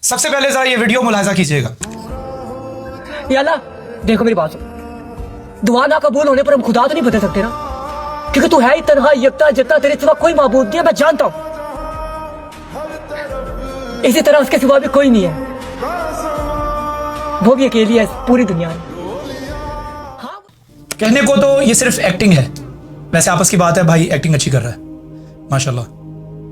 سب سے پہلے ذرا یہ ویڈیو ملاحظہ کیجیے گا. یا اللہ دیکھو میری بات سن، دعا نہ قبول ہونے پر ہم خدا تو نہیں بدل سکتے نا، کیونکہ تو ہے ہی تنہا یکتا جتا، تیرے سوا کوئی معبود نہیں ہے، میں جانتا ہوں. اسی طرح اس کے سوا بھی کوئی نہیں ہے، وہ بھی اکیلی ہے اس پوری دنیا میں. کہنے کو تو یہ صرف ایکٹنگ ہے، ویسے آپس کی بات ہے، بھائی ایکٹنگ اچھی کر رہا ہے ماشاءاللہ،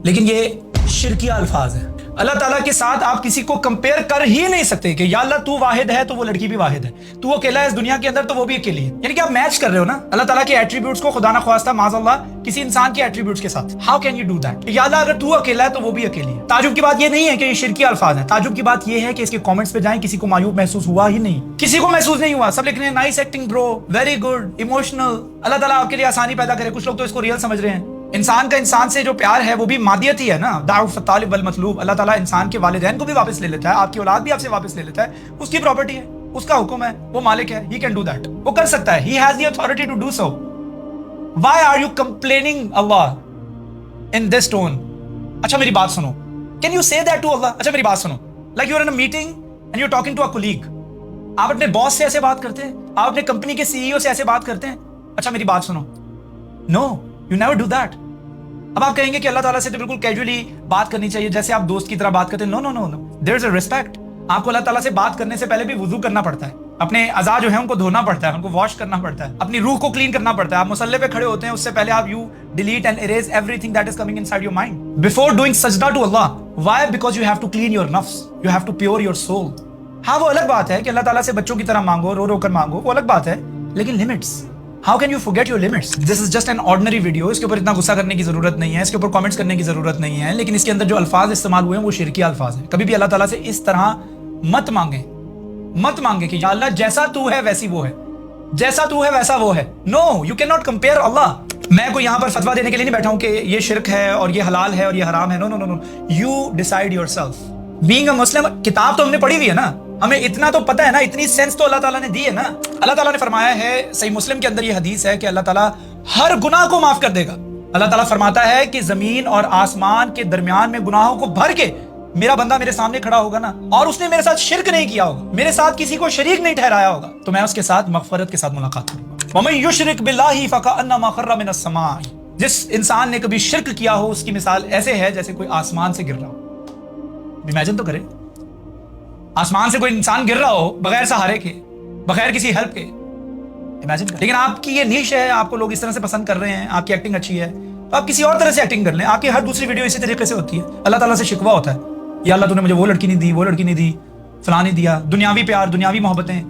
لیکن یہ شرکیہ الفاظ ہیں. اللہ تعالیٰ کے ساتھ آپ کسی کو کمپیئر کر ہی نہیں سکتے کہ یا اللہ تو واحد ہے تو وہ لڑکی بھی واحد ہے، تو وہ اکیلا ہے اس دنیا کے اندر تو وہ بھی اکیلی ہے. یعنی کہ آپ میچ کر رہے ہو نا اللہ تعالیٰ کے ایٹریبیوٹس کو خدا نخواستہ معاذ اللہ کسی انسان کے ایٹریبیوٹس کے ساتھ. How can you do that? یا اللہ اگر تو اکیلا ہے تو وہ بھی اکیلی ہے. تعجب کی بات یہ نہیں ہے کہ یہ شرکی الفاظ ہیں، تعجب کی بات یہ ہے کہ اس کے کامنٹس پہ جائیں، کسی کو معیوب محسوس ہوا ہی نہیں، کسی کو محسوس نہیں ہوا. سب لکھ رہے ہیں نائس ایکٹنگ برو، ویری گڈ، ایموشنل. اللہ تعالیٰ آپ کے لیے آسانی پیدا کرے. کچھ لوگ تو اس کو ریئل سمجھ رہے ہیں. انسان کا انسان سے جو پیار ہے وہ بھی مادیت ہی ہے نا، دعوت الطالب والمطلوب. اللہ تعالیٰ انسان کے والدین کو بھی واپس لے لیتا ہے، آپ کی اولاد بھی آپ سے واپس لے لیتا ہے. اس کی پراپرٹی ہے، اس کا حکم ہے، وہ مالک ہے. ہی کین ڈو دیٹ، وہ کر سکتا ہے. He has the authority to do so. Why are you complaining اللہ ان دس ٹون؟ اچھا میری بات سنو، can you say that to اللہ؟ اچھا میری بات سنو، like you are in a meeting and you are talking to a colleague. آپ اپنے باس سے ایسے بات کرتے ہیں؟ آپ اپنے کمپنی کے سی ای او سے ایسے بات کرتے ہیں؟ اچھا میری بات سنو، نو یو نیور ڈو دیٹ. اب آپ کہیں گے کہ اللہ تعالیٰ سے تو بالکل کیجولی بات کرنی چاہیے جیسے آپ دوست کی طرح بات کرتے ہیں. نو نو نو نو، دیر از اے ریسپیکٹ. آپ کو اللہ تعالیٰ سے بات کرنے سے پہلے بھی وضو کرنا پڑتا ہے، اپنے اعضاء جو ہیں ان کو دھونا پڑتا ہے، ان کو واش کرنا پڑتا ہے، اپنی روح کو کلین کرنا پڑتا ہے. آپ مصلی پہ کھڑے ہوتے ہیں، اس سے پہلے آپ you delete and erase everything that is coming inside your mind before doing سجدہ to Allah. Why? Because you have to clean your نفس، you have to pure your soul. ہاں وہ الگ بات ہے کہ اللہ تعالیٰ سے بچوں کی طرح مانگو، رو رو کر مانگو، وہ الگ بات ہے، لیکن limits. How can you forget your limits? This is just an ordinary video. اس کے اوپر اتنا غصہ کرنے کی ضرورت نہیں ہے، اس کے اوپر کامنٹس کرنے کی ضرورت نہیں ہے، لیکن اس کے اندر جو الفاظ استعمال ہوئے ہیں وہ شرکی الفاظ ہیں. کبھی بھی اللہ تعالیٰ سے اس طرح مت مانگیں کہ یا اللہ جیسا تو ہے ویسی وہ ہے، جیسا تو ہے ویسا وہ ہے. No, you cannot compare Allah. میں کوئی یہاں پر فتویٰ دینے کے لیے نہیں بیٹھا ہوں کہ یہ شرک ہے اور یہ حلال ہے اور یہ حرام ہے. No, no, no, no. You decide yourself. Being a Muslim، کتاب تو ہم نے پڑھی ہوئی ہے نا، ہمیں اتنا تو پتہ ہے نا، اتنی سینس تو اللہ تعالیٰ نے دی ہے نا. اللہ تعالیٰ نے فرمایا ہے، صحیح مسلم کے اندر یہ حدیث ہے کہ اللہ تعالیٰ ہر گناہ کو معاف کر دے گا. اللہ تعالیٰ فرماتا ہے کہ زمین اور آسمان کے درمیان میں گناہوں کو بھر کے میرا بندہ میرے سامنے کھڑا ہوگا نا، اور اس نے میرے ساتھ شرک نہیں کیا ہوگا، میرے ساتھ کسی کو شریک نہیں ٹھہرایا ہوگا، تو میں اس کے ساتھ مغفرت کے ساتھ ملاقات کروں گا. وَمَن يُشْرِكْ بِاللَّهِ فَكَأَنَّمَا خَرَّ مِنَ السَّمَاءِ. جس انسان نے کبھی شرک کیا ہو اس کی مثال ایسے ہے جیسے کوئی آسمان سے گر رہا ہو. امیجن تو کرے، آسمان سے کوئی انسان گر رہا ہو بغیر سہارے کے، بغیر کسی ہیلپ کے. امیجن کر. لیکن آپ کی یہ نیش ہے، آپ کو لوگ اس طرح سے پسند کر رہے ہیں، آپ کی ایکٹنگ اچھی ہے، تو آپ کسی اور طرح سے ایکٹنگ کر لیں. آپ کی ہر دوسری ویڈیو اسی طریقے سے ہوتی ہے. اللہ تعالیٰ سے شکوہ ہوتا ہے، یا اللہ تو نے مجھے وہ لڑکی نہیں دی، وہ لڑکی نہیں دی، فلاں نہیں دیا. دنیاوی پیار، دنیاوی محبتیں.